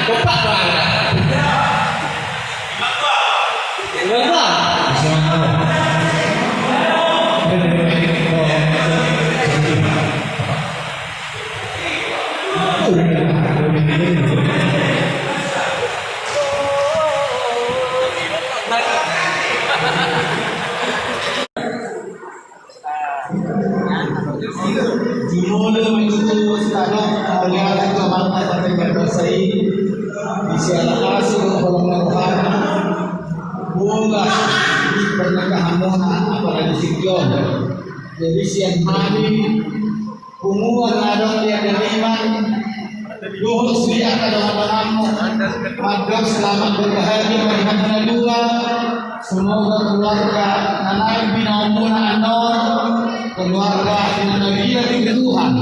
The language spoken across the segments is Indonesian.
Bapak mana? Bapak. Jumlah mengikuti sekarang melihat kemana sampai bersai di siapa sih kalau bola pernikahan mona apalagi sikyon. Jadi siang hari kumuan ada yang deriman dohos lihat ada orang madam selamat berbahagia melihat dua semoga keluarga anak binaumuna anon keluarga Nabiya di Tuhan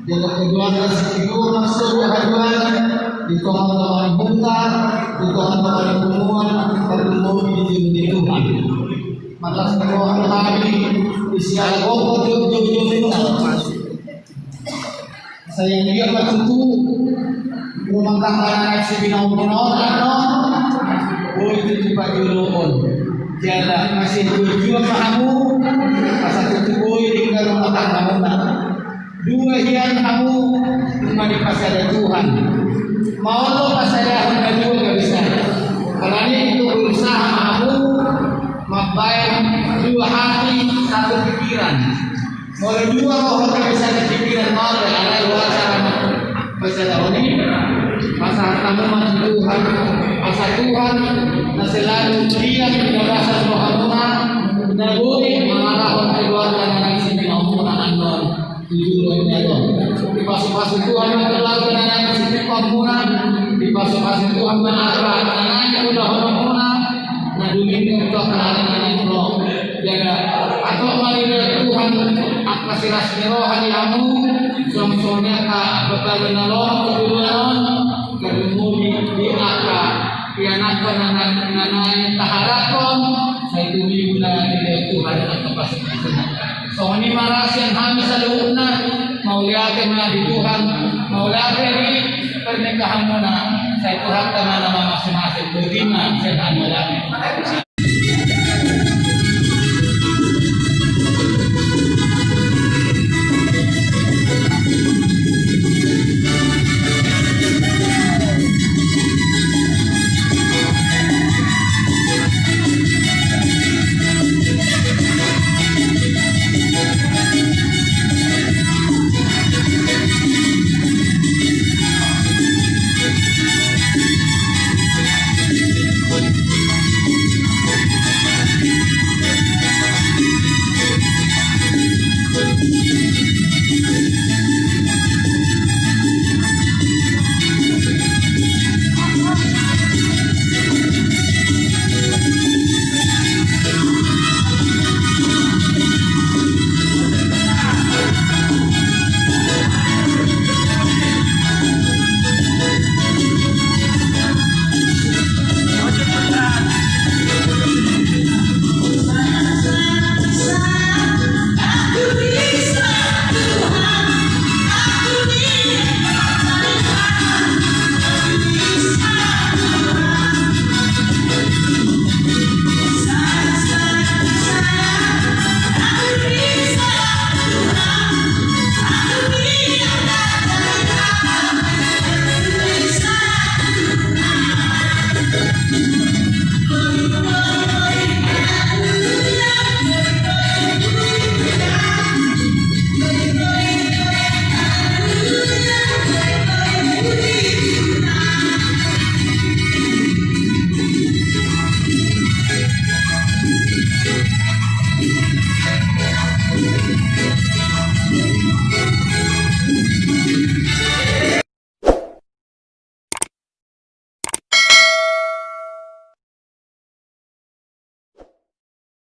dengan keluarga sekitar masuk kehaduan di teman-teman buka di teman-teman kumuan bertemu di Tuhan malas keluar hari isial pokok jujur saya lihat waktu itu rumah tangga anak si binaumuna anon itu dibagi ulun jadi masih berjuang kamu pasal tubuh di rumah tangga dua yang kamu cuma di pasal Tuhan mau lo pasal yang juga gak bisa karena itu berusaha kamu membayar dua hati satu pikiran mau dua roh gak bisa di pikiran mau ada dua cara pasal ini pasal kamu masih Tuhan pasal Tuhan na selalu dia pinabasa rohanuna na boleh mengarahkan keluarga dan isi pinampunan anon tujuan itu dipasuk-pasuk Tuhan keluarga dan isi pinampunan dipasuk-pasuk Tuhan mengarah dan udah na dunia untuk kenalan itu jaga atau marilah Tuhan akasiras rohani kamu suami-suaminya ka berbagi nalong kedudukan kedumuni di akar kianatkan nanay taharakon sa ituloy na nila Tuhan at kapasitan. So ini marasyan kami sa loob na mauliakin na di Tuhan mauliakin ni pernikahan mo na sa ituhan ka na mga sumasin. Budi na sa